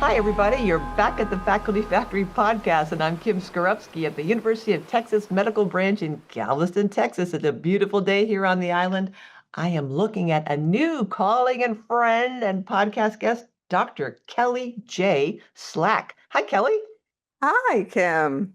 Hi, everybody. You're back at the Faculty Factory podcast, and I'm Kim Skorupski at the University of Texas Medical Branch in Galveston, Texas. It's a beautiful day here on the island. I am looking at a new colleague and friend and podcast guest, Dr. Kelley J. Slack. Hi, Kelley. Hi, Kim.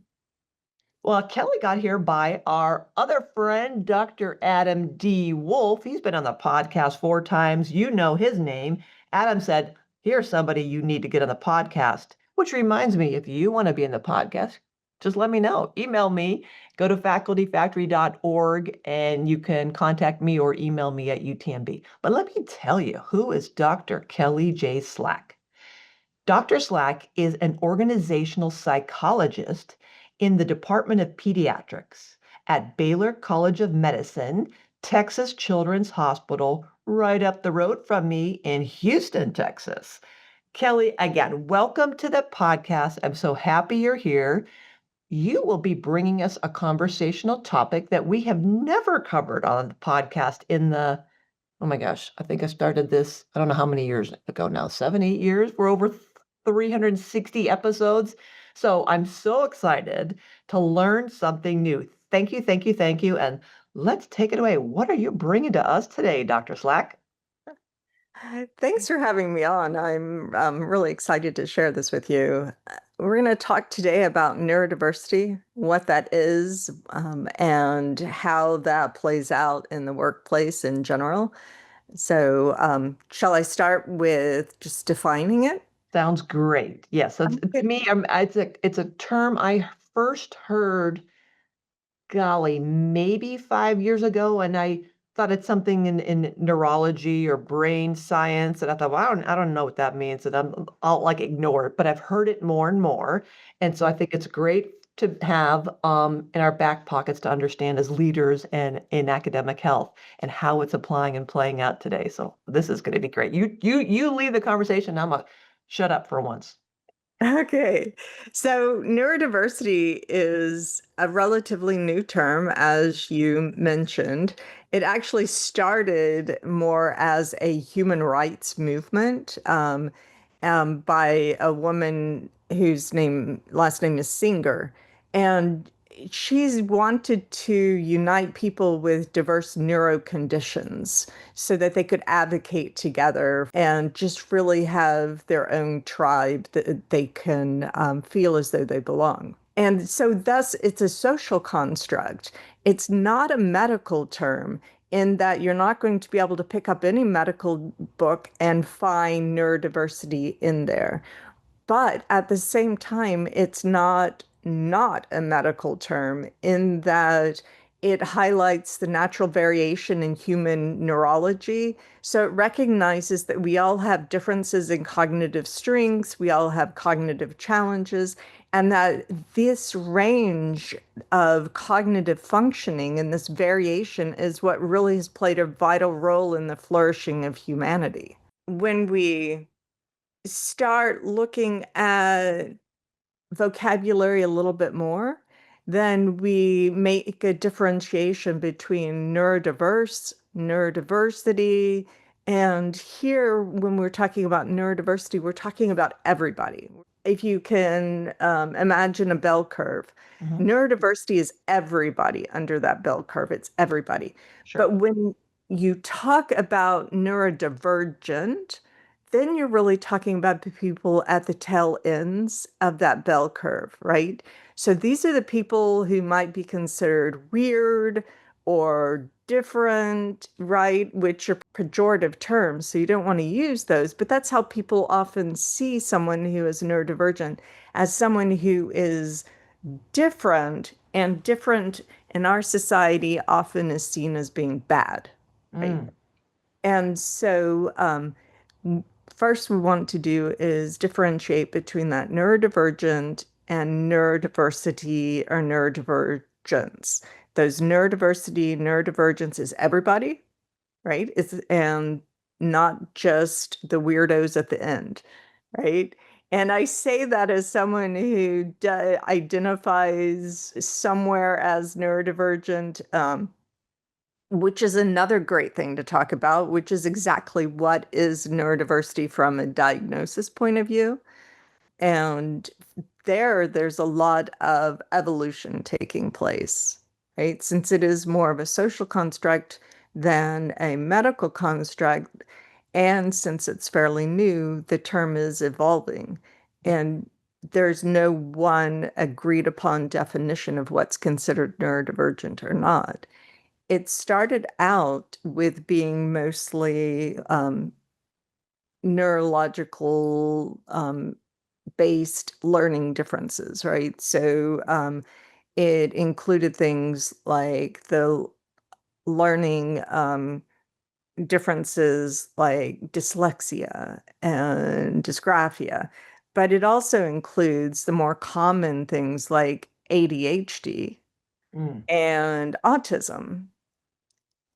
Well, Kelley got here by our other friend, Dr. Adam D. Wolf. He's been on the podcast 4 times. You know his name. Adam said, here's somebody you need to get on the podcast, which reminds me, if you want to be in the podcast, just let me know. Email me, go to facultyfactory.org, and you can contact me or email me at UTMB. But let me tell you, who is Dr. Kelley J. Slack? Dr. Slack is an organizational psychologist in the Department of Pediatrics at Baylor College of Medicine, Texas Children's Hospital, right up the road from me in Houston, Texas. Kelley, again, welcome to the podcast. I'm so happy you're here. You will be bringing us a conversational topic that we have never covered on the podcast oh my gosh, I think I started this, I don't know how many years ago now, 7, 8 years. We're over 360 episodes. So I'm so excited to learn something new. Thank you, thank you, thank you. And let's take it away. What are you bringing to us today, Dr. Slack? Thanks for having me on. I'm really excited to share this with you. We're going to talk today about neurodiversity, what that is, and how that plays out in the workplace in general. So, shall I start with just defining it? Sounds great. Yes. So to me, it's a term I first heard, golly, maybe 5 years ago, and I thought it's something in neurology or brain science, and I thought, well, I don't know what that means, and I'll like ignore it. But I've heard it more and more, and so I think it's great to have in our back pockets to understand as leaders and in academic health and how it's applying and playing out today. So this is going to be great. You lead the conversation. I'm a shut up for once. Okay. So neurodiversity is a relatively new term, as you mentioned. It actually started more as a human rights movement by a woman whose last name is Singer. And she's wanted to unite people with diverse neuro conditions so that they could advocate together and just really have their own tribe that they can feel as though they belong. And so, thus, it's a social construct. It's not a medical term in that you're not going to be able to pick up any medical book and find neurodiversity in there. But at the same time, it's not a medical term in that it highlights the natural variation in human neurology. So it recognizes that we all have differences in cognitive strengths, we all have cognitive challenges, and that this range of cognitive functioning and this variation is what really has played a vital role in the flourishing of humanity. When we start looking at vocabulary a little bit more, then we make a differentiation between neurodiverse, neurodiversity, and here, when we're talking about neurodiversity, we're talking about everybody. If you can imagine a bell curve, Mhm. neurodiversity is everybody under that bell curve. It's everybody. Sure. But when you talk about neurodivergent, then you're really talking about the people at the tail ends of that bell curve, right? So these are the people who might be considered weird or different, right? Which are pejorative terms. So you don't want to use those, but that's how people often see someone who is neurodivergent as someone who is different, and different in our society often is seen as being bad, right? Mm. And so, first we want to do is differentiate between that neurodivergent and neurodiversity or neurodivergence. Those neurodivergence is everybody, right? And not just the weirdos at the end, right? And I say that as someone who identifies somewhere as neurodivergent, which is another great thing to talk about, which is exactly what is neurodiversity from a diagnosis point of view. And there's a lot of evolution taking place, right? Since it is more of a social construct than a medical construct, and since it's fairly new, the term is evolving. And there's no one agreed upon definition of what's considered neurodivergent or not. It started out with being mostly neurological based learning differences, right? So it included things like the learning differences like dyslexia and dysgraphia, but it also includes the more common things like ADHD Mm, and autism.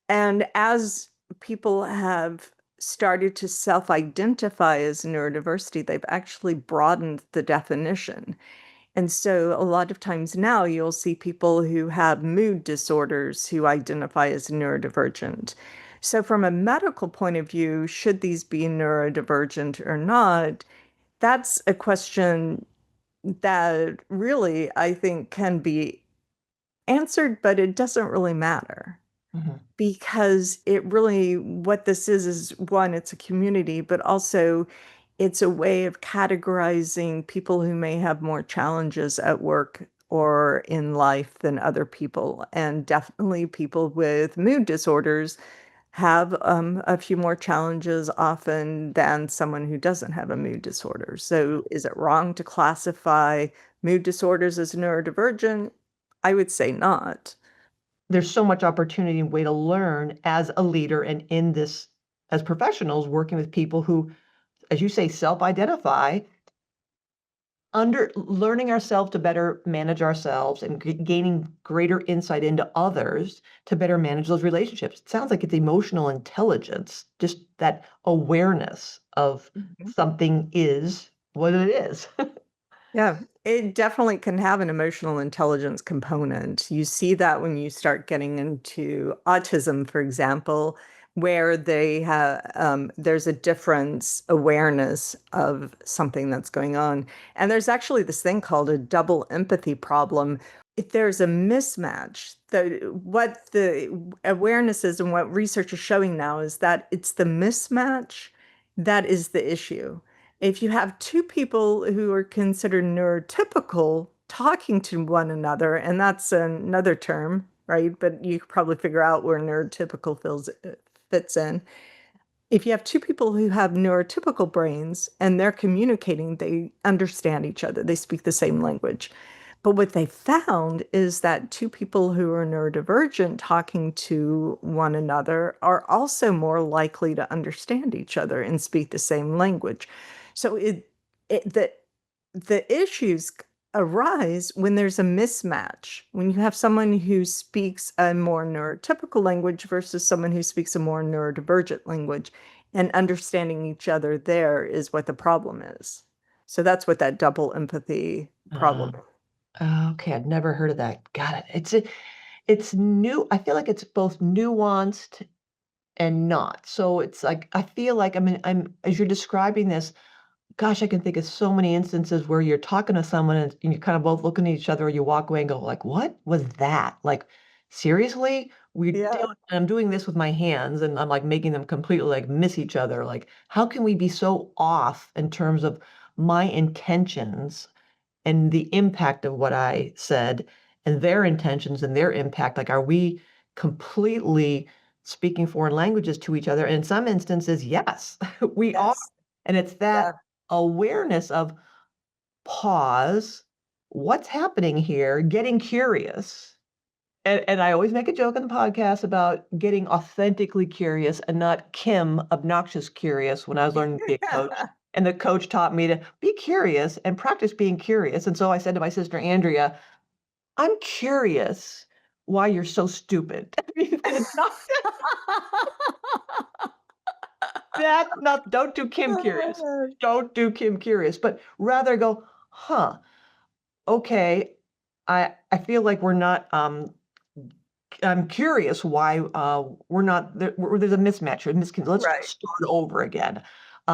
And as people have started to self-identify as neurodiversity, they've actually broadened the definition. And so a lot of times now you'll see people who have mood disorders who identify as neurodivergent. So from a medical point of view, should these be neurodivergent or not? That's a question that really I think can be answered, but it doesn't really matter. mhm. Because it really what this is one, it's a community, but also it's a way of categorizing people who may have more challenges at work or in life than other people. And definitely people with mood disorders have a few more challenges often than someone who doesn't have a mood disorder. So is it wrong to classify mood disorders as neurodivergent? I would say not. There's so much opportunity and way to learn as a leader and in this as professionals working with people who, as you say, self-identify, under learning ourselves to better manage ourselves and gaining greater insight into others to better manage those relationships. It sounds like it's emotional intelligence, just that awareness of Mhm. something is what it is. Yeah, it definitely can have an emotional intelligence component. You see that when you start getting into autism, for example, where they have there's a difference awareness of something that's going on. And there's actually this thing called a double empathy problem. If there's a mismatch, what the awareness is and what research is showing now is that it's the mismatch that is the issue. If you have two people who are considered neurotypical talking to one another, and that's another term, right? But you could probably figure out where fits in. If you have two people who have neurotypical brains and they're communicating, they understand each other, they speak the same language. But what they found is that two people who are neurodivergent talking to one another are also more likely to understand each other and speak the same language. So it the issues arise when there's a mismatch, when you have someone who speaks a more neurotypical language versus someone who speaks a more neurodivergent language, and understanding each other there is what the problem is. So that's what that double empathy Uh, problem is. okay, I'd never heard of that. Got it. It's new. I feel like it's both nuanced and not. So it's like I feel like I'm as you're describing this, gosh, I can think of so many instances where you're talking to someone and you're kind of both looking at each other, or you walk away and go like, "What was that?" Like, seriously? Yeah. I'm doing this with my hands and I'm like making them completely like miss each other. Like, how can we be so off in terms of my intentions and the impact of what I said and their intentions and their impact? Like, are we completely speaking foreign languages to each other? And in some instances, yes, we are. Yes. And it's Yeah. that awareness of pause, what's happening here, getting curious. And I always make a joke on the podcast about getting authentically curious and not Kim obnoxious curious when I was learning to be a coach. And the coach taught me to be curious and practice being curious. And so I said to my sister Andrea, I'm curious why you're so stupid. It's not that's not don't do Kim curious. Don't do Kim curious, but rather go, huh, okay. I feel like we're not I'm curious why we're not there's a mismatch or let's Right. start over again.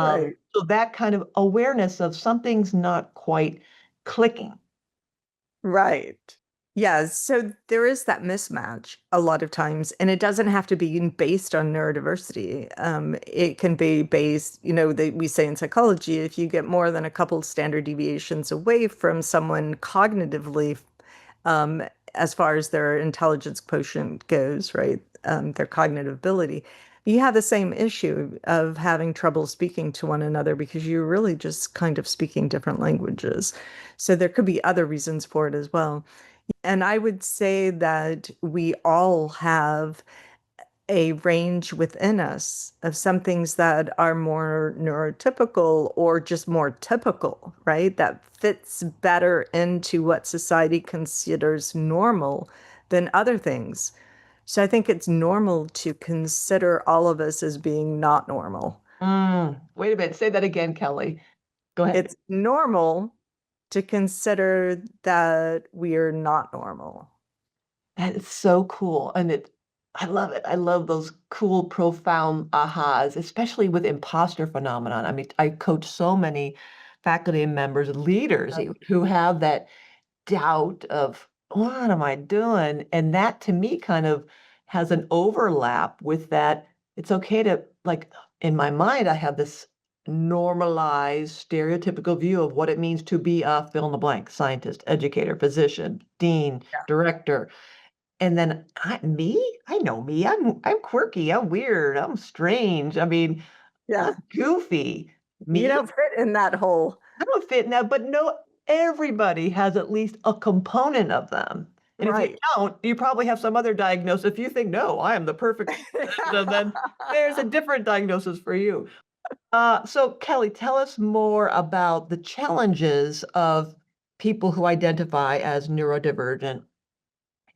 Right. So that kind of awareness of something's not quite clicking. Right. Yeah, so there is that mismatch a lot of times, and it doesn't have to be based on neurodiversity. It can be based, we say in psychology, if you get more than a couple standard deviations away from someone cognitively, um, as far as their intelligence quotient goes, right? Their cognitive ability, you have the same issue of having trouble speaking to one another because you're really just kind of speaking different languages. So there could be other reasons for it as well. And I would say that we all have a range within us of some things that are more neurotypical or just more typical, right? That fits better into what society considers normal than other things. So I think it's normal to consider all of us as being not normal. Wait a minute. Say that again, Kelly. Go ahead. It's normal to consider that we are not normal. That is so cool. I love it. I love those cool, profound ahas, especially with imposter phenomenon. I mean, I coach so many faculty members, leaders even, who have that doubt of what am I doing? And that to me kind of has an overlap with that. It's okay to like in my mind, I have this normalized stereotypical view of what it means to be a fill in the blank scientist, educator, physician, dean, Yeah. director. And then I know me. I'm quirky, I'm weird, I'm strange. I mean, I'm Yeah. goofy. You Me? don't fit in that hole. I don't fit now, but no, everybody has at least a component of them. And if you Right. don't, you probably have some other diagnosis. If you think, no, I am the perfect, then there's a different diagnosis for you. So Kelly, tell us more about the challenges of people who identify as neurodivergent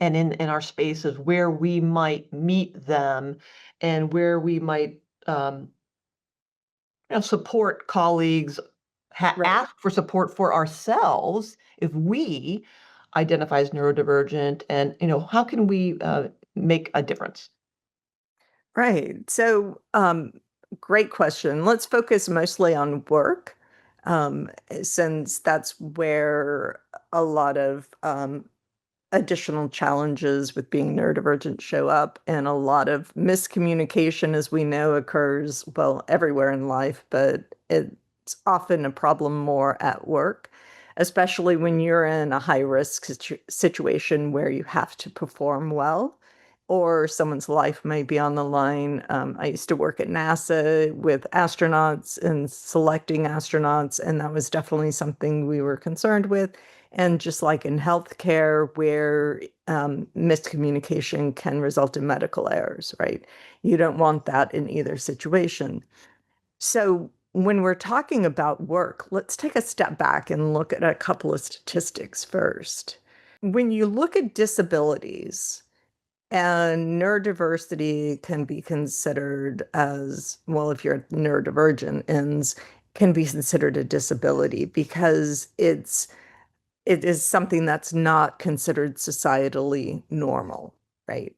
and in our spaces where we might meet them and where we might support colleagues, Right. ask for support for ourselves if we identify as neurodivergent, and how can we make a difference? Right. So, great question. Let's focus mostly on work, since that's where a lot of additional challenges with being neurodivergent show up, and a lot of miscommunication, as we know, occurs, well, everywhere in life, but it's often a problem more at work, especially when you're in a high risk situation where you have to perform well or someone's life may be on the line. I used to work at NASA with astronauts and selecting astronauts, and that was definitely something we were concerned with. And just like in healthcare, where miscommunication can result in medical errors, right? You don't want that in either situation. So, when we're talking about work, let's take a step back and look at a couple of statistics first. When you look at disabilities, and neurodiversity can be considered as well, if you're neurodivergent, ends can be considered a disability because it is something that's not considered societally normal, right?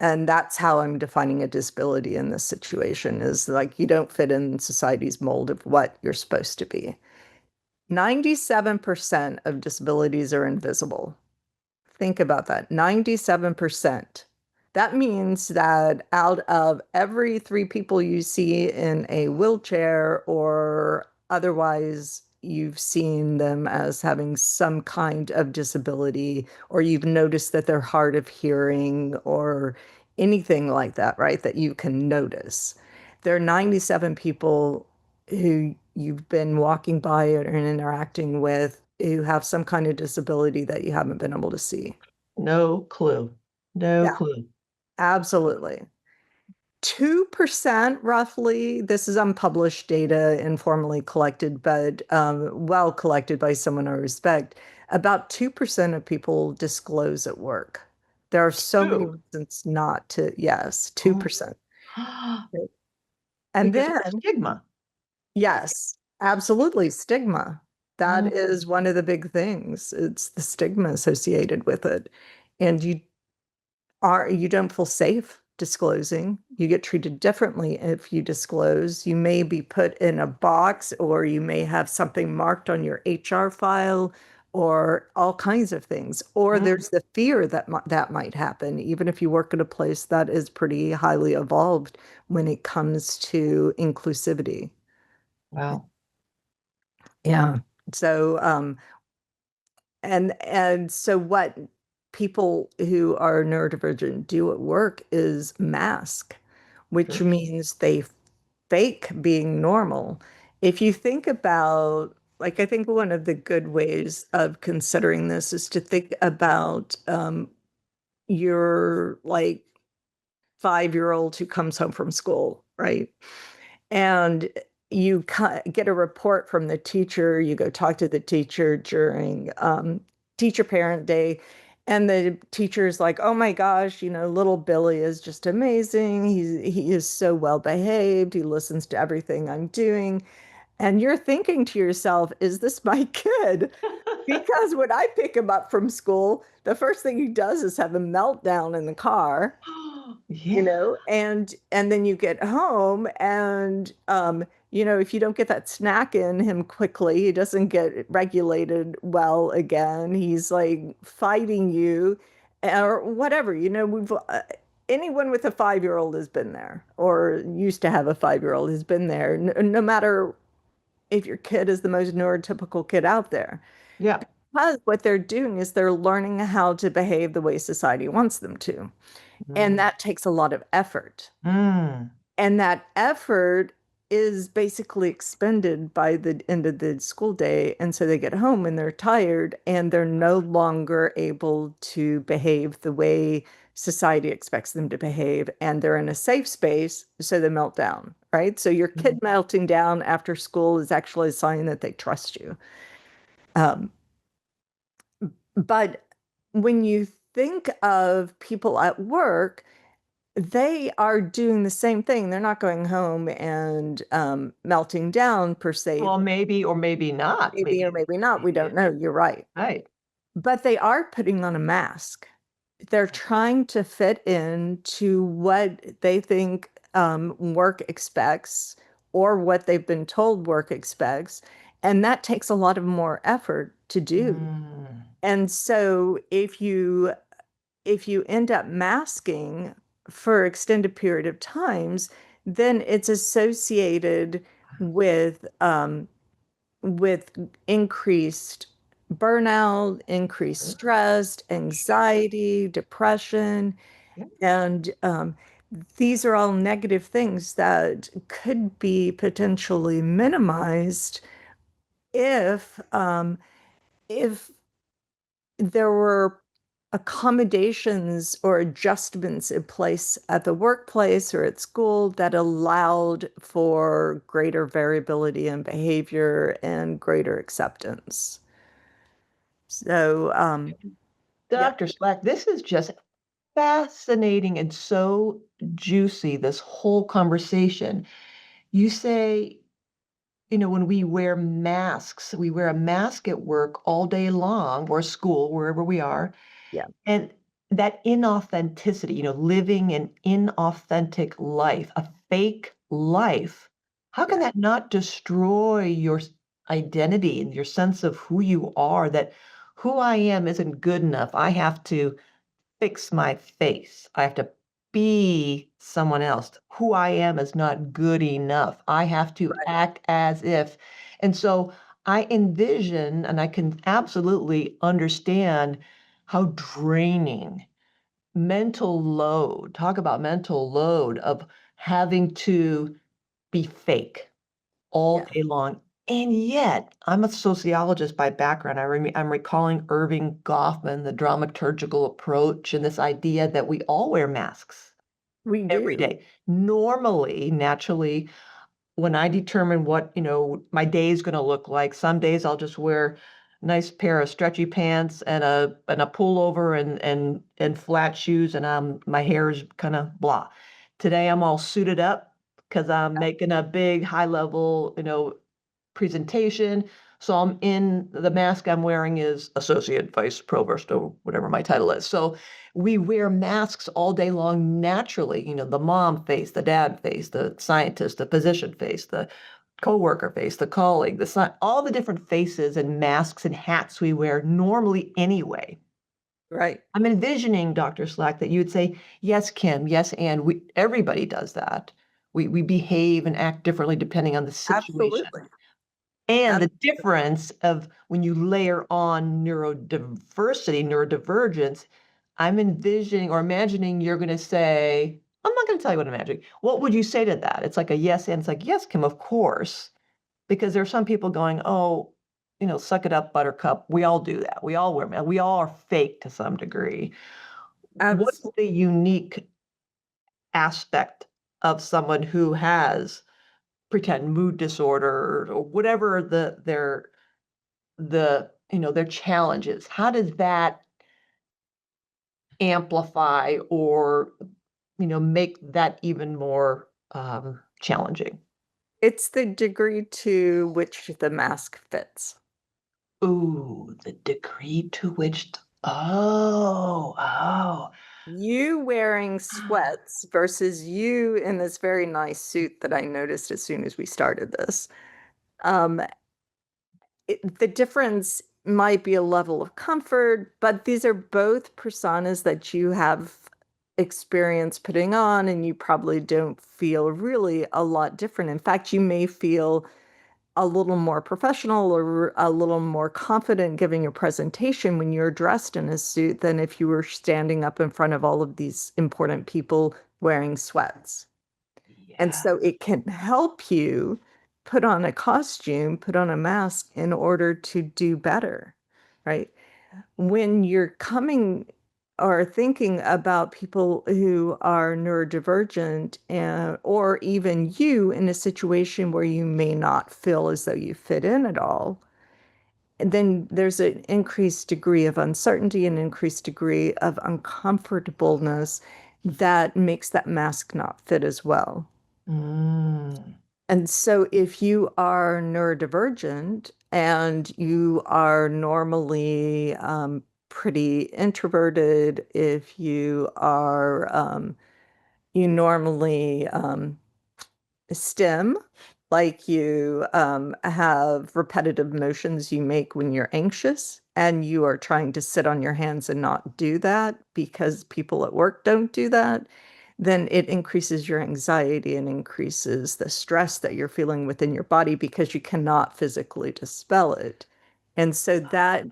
And that's how I'm defining a disability in this situation is like you don't fit in society's mold of what you're supposed to be. 97% of disabilities are invisible. Think about that, 97%. That means that out of every 3 people you see in a wheelchair or otherwise you've seen them as having some kind of disability, or you've noticed that they're hard of hearing or anything like that, right? That you can notice. There are 97 people who you've been walking by or interacting with who have some kind of disability that you haven't been able to see. No clue. No Yeah, clue. absolutely. 2% roughly, this is unpublished data, informally collected, but well collected by someone I respect. About 2% of people disclose at work. There are so many Two. reasons not to, yes, Oh. 2%. And Because of then, the stigma. yes, absolutely, stigma. That Mm. is one of the big things. It's the stigma associated with it. And you don't feel safe disclosing. You get treated differently if you disclose. You may be put in a box, or you may have something marked on your HR file, or all kinds of things. Or Mm, there's the fear that that might happen, even if you work at a place that is pretty highly evolved when it comes to inclusivity. wow. Yeah. So, and so what people who are neurodivergent do at work is mask, which Sure. means they fake being normal. If you think about, like, I think one of the good ways of considering this is to think about your like 5-year-old who comes home from school, right? And you get a report from the teacher, you go talk to the teacher during teacher parent day, and the teacher's like, oh my gosh, little Billy is just amazing. He is so well behaved. He listens to everything I'm doing. And you're thinking to yourself, is this my kid? Because when I pick him up from school, the first thing he does is have a meltdown in the car, Yeah. and then you get home, and if you don't get that snack in him quickly, he doesn't get regulated well again. He's like fighting you or whatever. We've anyone with a 5-year-old has been there, or used to have a 5-year-old has been there, no matter if your kid is the most neurotypical kid out there. Yeah. Because what they're doing is they're learning how to behave the way society wants them to. And Mm. that takes a lot of effort. Mm. And that effort is basically expended by the end of the school day. And so they get home and they're tired, and they're no longer able to behave the way society expects them to behave. And they're in a safe space, so they melt down, right? So your kid Mm. melting down after school is actually a sign that they trust you. Um, but when you think of people at work, they are doing the same thing. They're not going home and melting down per se. Well, maybe or maybe not. Maybe or maybe not. We don't Maybe know. You're right. right. But they are putting on a mask. They're trying to fit in to what they think work expects, or what they've been told work expects. And that takes a lot of more effort to do. Mm. And so if you end up masking for extended period of times, then it's associated with increased burnout, increased Sure. stress, anxiety, depression, Yeah. and these are all negative things that could be potentially minimized if there were accommodations or adjustments in place at the workplace or at school that allowed for greater variability in behavior and greater acceptance. So, yeah, Dr. Slack, this is just fascinating and so juicy, this whole conversation. You say, when we wear masks, we wear a mask at work all day long, or school, wherever we are. yeah, And that inauthenticity, living an inauthentic life, a fake life, how can yeah, that not destroy your identity and your sense of who you are? That who I am isn't good enough. I have to fix my face. I have to be someone else. Who I am is not good enough. I have to right. act as if. And so I envision, and I can absolutely understand how draining mental load, talk about mental load of having to be fake all Yeah, day long. And yet, I'm a sociologist by background. I'm recalling Irving Goffman, the dramaturgical approach, and this idea that we all wear masks we every do. day. Normally, naturally, when I determine what, my day is gonna look like, some days I'll just wear a nice pair of stretchy pants and a pullover and flat shoes, and my hair is kinda blah. Today, I'm all suited up because 'cause I'm making a big high level, presentation. So I'm in the mask I'm wearing is associate vice provost or whatever my title is. So we wear masks all day long naturally. The mom face, the dad face, the scientist, the physician face, the coworker face, the colleague, all the different faces and masks and hats we wear normally anyway. Right. I'm envisioning, Dr. Slack, that you'd say, yes, Kim, yes, and everybody does that. We behave and act differently depending on the situation. Absolutely. And Ab- the difference of when you layer on neurodivergence, I'm envisioning or imagining you're going to say, I'm not going to tell you what I'm imagining. What would you say to that? It's like a yes, and it's like, yes, Kim, of course. Because there are some people going, oh, suck it up, buttercup. We all do that. We all wear masks. We all are fake to some degree. What's Absolutely. the unique aspect of someone who has pretend mood disorder or whatever their challenges? How does that amplify or make that even more challenging? It's the degree to which the mask fits. Ooh, the degree to which oh. You wearing sweats versus you in this very nice suit that I noticed as soon as we started this. Um, the difference might be a level of comfort, but these are both personas that you have experience putting on, and you probably don't feel really a lot different. In fact, you may feel a little more professional or a little more confident giving your presentation when you're dressed in a suit than if you were standing up in front of all of these important people wearing sweats. And Yeah. so it can help you put on a costume, put on a mask in order to do better, right? When you're coming or thinking about people who are neurodivergent or even you in a situation where you may not feel as though you fit in at all, and then there's an increased degree of uncertainty, an increased degree of uncomfortableness that makes that mask not fit as well. Mm. And so if you are neurodivergent and you are normally pretty introverted, if you normally STEM, like you have repetitive motions you make when you're anxious and you are trying to sit on your hands and not do that because people at work don't do that, then it increases your anxiety and increases the stress that you're feeling within your body because you cannot physically dispel it. And so that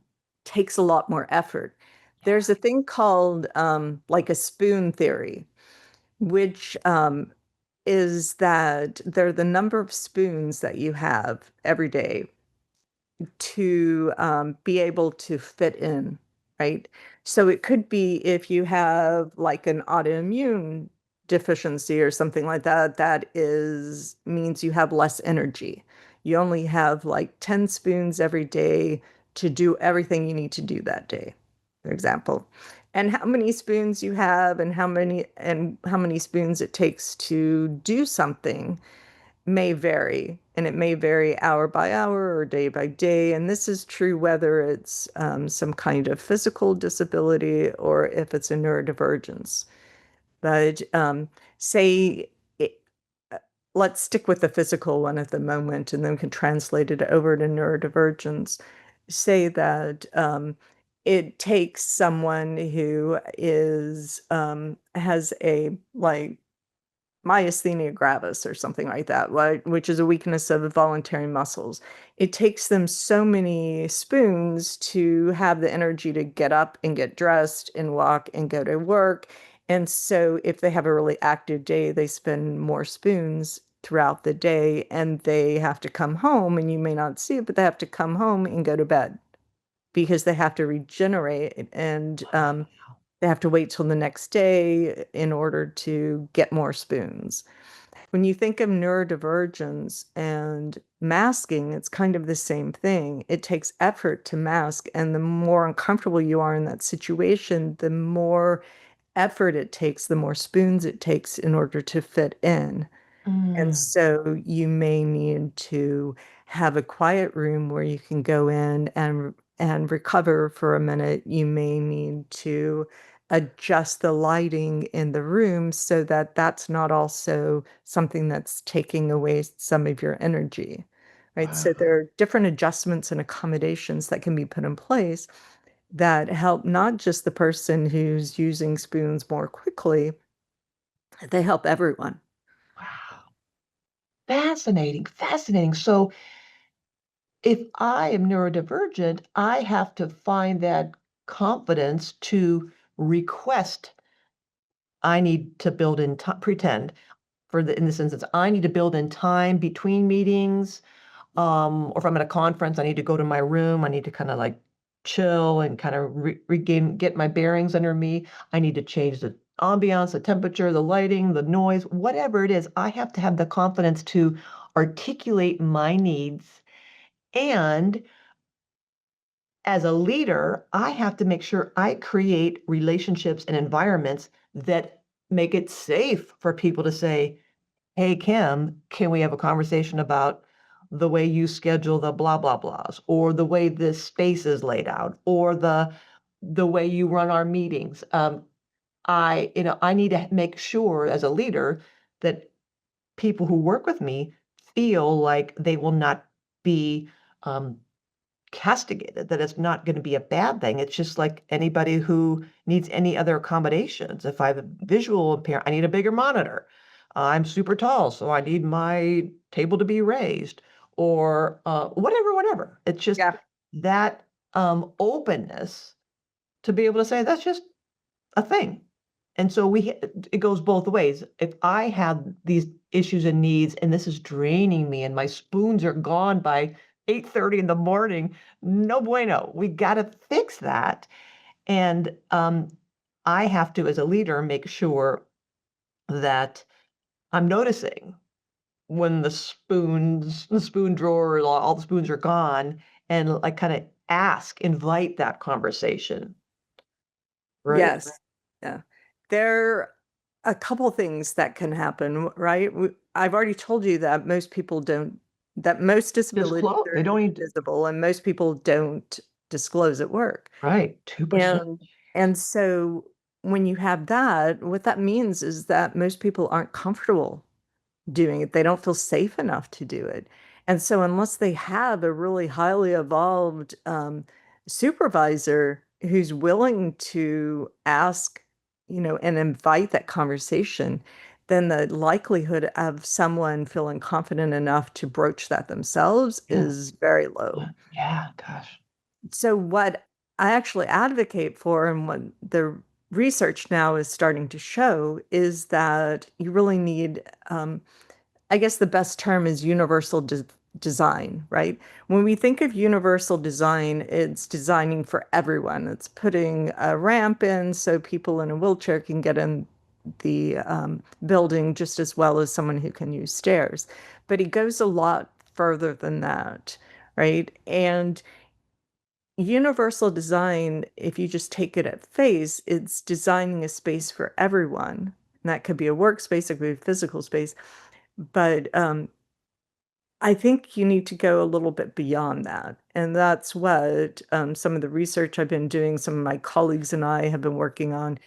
takes a lot more effort. There's a thing called like a spoon theory, which is that they're the number of spoons that you have every day to be able to fit in, right? So it could be if you have like an autoimmune deficiency or something like that, that is means you have less energy. You only have like 10 spoons every day to do everything you need to do that day, for example. And how many spoons you have and how many spoons it takes to do something may vary, and it may vary hour by hour or day by day. And this is true whether it's some kind of physical disability or if it's a neurodivergence. But say, it, uh, let's stick with the physical one at the moment, and then we can translate it over to neurodivergence. Say that it takes someone who has a like myasthenia gravis or something like that, right? Which is a weakness of the voluntary muscles. It takes them so many spoons to have the energy to get up and get dressed and walk and go to work. And so if they have a really active day, they spend more spoons throughout the day and they have to come home, and you may not see it, but they have to come home and go to bed because they have to regenerate, and they have to wait till the next day in order to get more spoons. When you think of neurodivergence and masking, it's kind of the same thing. It takes effort to mask, and the more uncomfortable you are in that situation, the more effort it takes, the more spoons it takes in order to fit in. And Mm. so you may need to have a quiet room where you can go in and recover for a minute. You may need to adjust the lighting in the room so that that's not also something that's taking away some of your energy, right? So Wow. there are different adjustments and accommodations that can be put in place that help not just the person who's using spoons more quickly, they help everyone. Wow. Fascinating. Fascinating. So if I am neurodivergent, I have to find that confidence to request I need to build in pretend in this instance, I need to build in time between meetings. Or if I'm at a conference, I need to go to my room. I need to kind of like chill and kind of get my bearings under me. I need to change the ambiance, the temperature, the lighting, the noise, whatever it is. I have to have the confidence to articulate my needs. And as a leader, I have to make sure I create relationships and environments that make it safe for people to say, "Hey, Kim, can we have a conversation about the way you schedule the blah, blah, blahs, or the way this space is laid out, or the way you run our meetings?" I need to make sure as a leader that people who work with me feel like they will not be, um, castigated, that it's not gonna be a bad thing. It's just like anybody who needs any other accommodations. If I have a visual impairment, I need a bigger monitor. I'm super tall, so I need my table to be raised or, whatever, whatever. It's just Yeah. that, openness to be able to say, "That's just a thing." And so it goes both ways. If I have these issues and needs and this is draining me and my spoons are gone by 8:30 in the morning, no bueno. We gotta fix that. And, I have to, as a leader, make sure that I'm noticing when the spoon drawer, all the spoons are gone, and, like, kinda invite that conversation, right? Yes. Yeah. There are a couple things that can happen, right? I've already told you that most disabilities They are don't need to. invisible and most people don't disclose at work. Right, 2%. And so when you have that, what that means is that most people aren't comfortable doing it. They don't feel safe enough to do it. And so unless they have a really highly evolved supervisor who's willing to ask, and invite that conversation, then the likelihood of someone feeling confident enough to broach that themselves Yeah, is very low. yeah, gosh. So what I actually advocate for and what the research now is starting to show is that you really need I guess the best term is universal design, right? When we think of universal design, it's designing for everyone. It's putting a ramp in so people in a wheelchair can get in the building just as well as someone who can use stairs. But it goes a lot further than that, right? And universal design, if you just take it at face, it's designing a space for everyone. And that could be a workspace, it could be a physical space. But I think you need to go a little bit beyond that. And that's what some of the research I've been doing, some of my colleagues and I have been working on,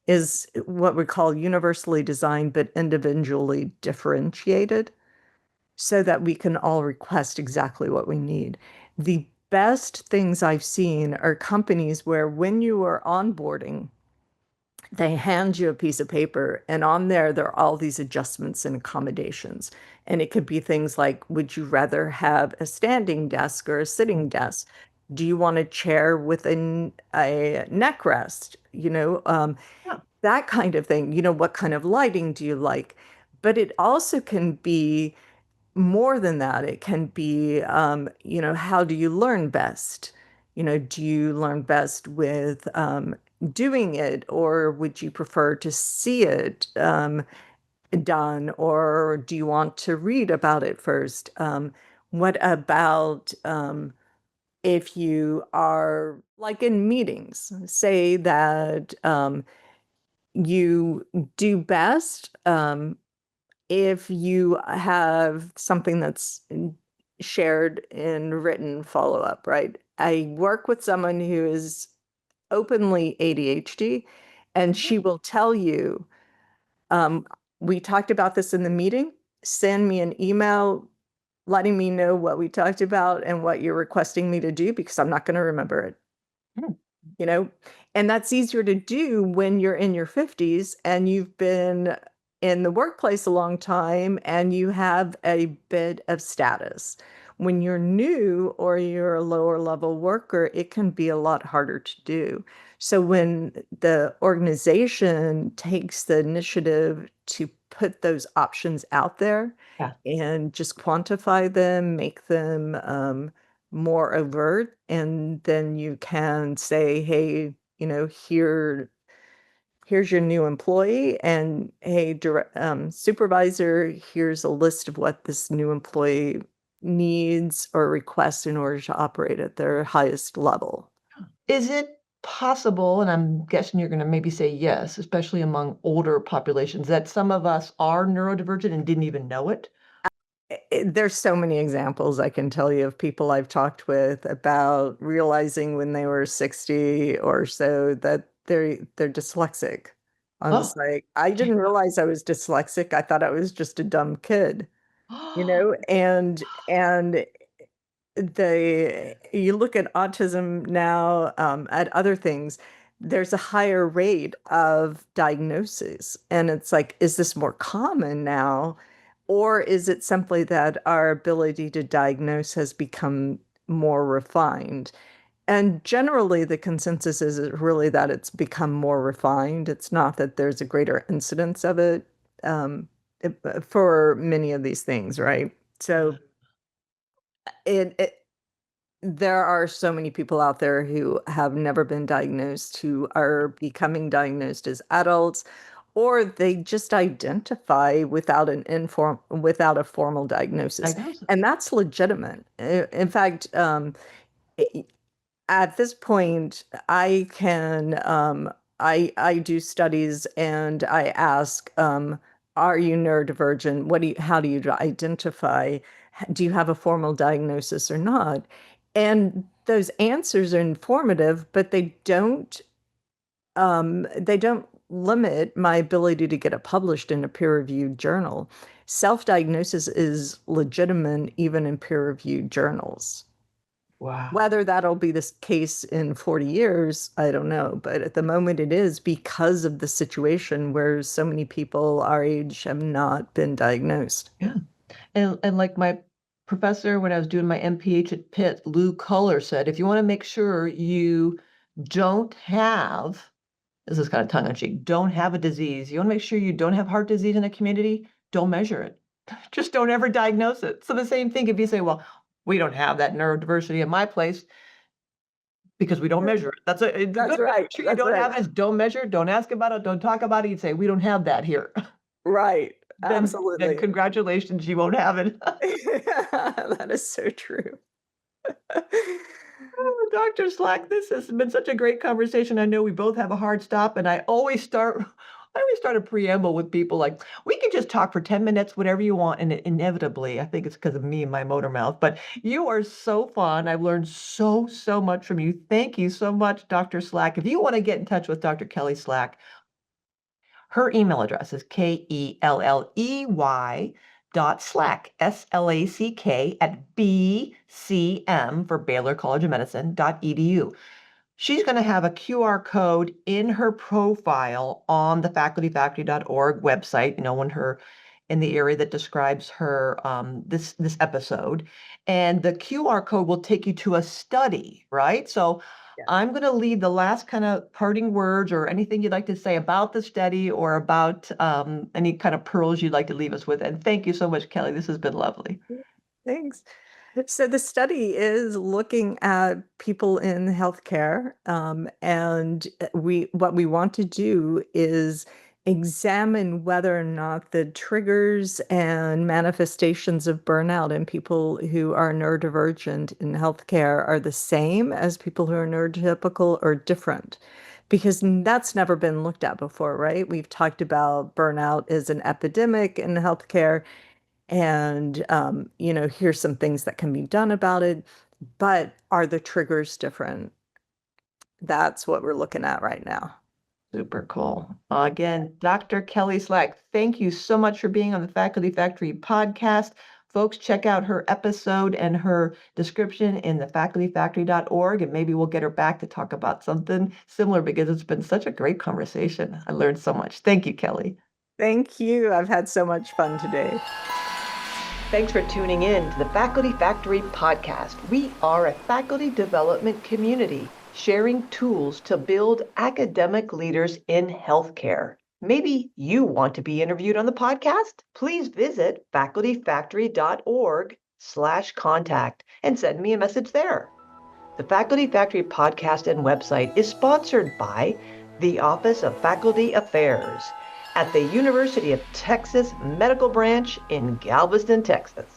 is what we call universally designed but individually differentiated so that we can all request exactly what we need. The best things I've seen are companies where when you are onboarding, they hand you a piece of paper and on there are all these adjustments and accommodations, and it could be things like, would you rather have a standing desk or a sitting desk? Do you want a chair with a neck rest, Yeah, that kind of thing? What kind of lighting do you like? But it also can be more than that. It can be, how do you learn best? Do you learn best with doing it, or would you prefer to see it done, or do you want to read about it first? What about if you are like in meetings, say that you do best if you have something that's shared in written follow-up, right? I work with someone who is openly ADHD, and she will tell you, um, we talked about this in the meeting. Send me an email letting me know what we talked about and what you're requesting me to do because I'm not going to remember it. Hmm. You know, and that's easier to do when you're in your 50s and you've been in the workplace a long time and you have a bit of status. When you're new or you're a lower level worker, it can be a lot harder to do. So when the organization takes the initiative to put those options out there Yeah. and just quantify them, make them more overt, and then you can say, hey, here's your new employee, and hey, supervisor, here's a list of what this new employee needs or requests in order to operate at their highest level. Is it possible, and I'm guessing you're going to maybe say yes, especially among older populations, that some of us are neurodivergent and didn't even know it? There's so many examples I can tell you of people I've talked with about realizing when they were 60 or so that they're dyslexic. I Oh. was like, I didn't realize I was dyslexic. I thought I was just a dumb kid, and you look at autism now, at other things, there's a higher rate of diagnosis. And it's like, is this more common now? Or is it simply that our ability to diagnose has become more refined? And generally, the consensus is really that it's become more refined. It's not that there's a greater incidence of it, for many of these things, right? So it there are so many people out there who have never been diagnosed, who are becoming diagnosed as adults, or they just identify without a formal diagnosis. Diagnosis. And that's legitimate. In fact, i- at this point, I do studies and I ask, are you neurodivergent? How do you identify? Do you have a formal diagnosis or not? And those answers are informative, but they don't limit my ability to get it published in a peer-reviewed journal. Self-diagnosis is legitimate even in peer-reviewed journals. Wow. Whether that'll be the case in 40 years, I don't know. But at the moment, it is because of the situation where so many people our age have not been diagnosed. Yeah. And like my professor when I was doing my MPH at Pitt, Lou Culler said, if you want to make sure you don't have, this is kind of tongue in cheek, don't have a disease, you want to make sure you don't have heart disease in a community, don't measure it. Just don't ever diagnose it. So the same thing if you say, well, we don't have that neurodiversity at my place because we don't measure it. That's a the That's good way to right. make sure you That's don't right. have it is don't measure it, don't ask about it, don't talk about it. You'd say, we don't have that here. Right. Then Absolutely. congratulations, you won't have it. That is so true. Oh, Dr. Slack, this has been such a great conversation. I know we both have a hard stop, and I always start a preamble with people like, we can just talk for 10 minutes, whatever you want, and inevitably, I think it's because of me and my motor mouth, but you are so fun. I've learned so, so much from you. Thank you so much, Dr. Slack. If you want to get in touch with Dr. Kelley Slack, her email address is Kelley.Slack, SLACK at BCM for Baylor College of Medicine.edu. She's going to have a QR code in her profile on the facultyfactory.org website, when her in the area that describes her this episode. And the QR code will take you to a study, right? So Yeah. I'm going to leave the last kind of parting words or anything you'd like to say about the study or about any kind of pearls you'd like to leave us with. And thank you so much, Kelley. This has been lovely. Thanks. So the study is looking at people in healthcare, and what we want to do is examine whether or not the triggers and manifestations of burnout in people who are neurodivergent in healthcare are the same as people who are neurotypical or different. Because that's never been looked at before, right? We've talked about burnout as an epidemic in healthcare, and here's some things that can be done about it, but are the triggers different? That's what we're looking at right now. Super cool. Again, Dr. Kelley Slack, thank you so much for being on the Faculty Factory podcast. Folks, check out her episode and her description in the facultyfactory.org, and maybe we'll get her back to talk about something similar because it's been such a great conversation. I learned so much. Thank you, Kelley. Thank you. I've had so much fun today. Thanks for tuning in to the Faculty Factory podcast. We are a faculty development community sharing tools to build academic leaders in healthcare. Maybe you want to be interviewed on the podcast? Please visit facultyfactory.org/contact and send me a message there. The Faculty Factory podcast and website is sponsored by the Office of Faculty Affairs at the University of Texas Medical Branch in Galveston, Texas.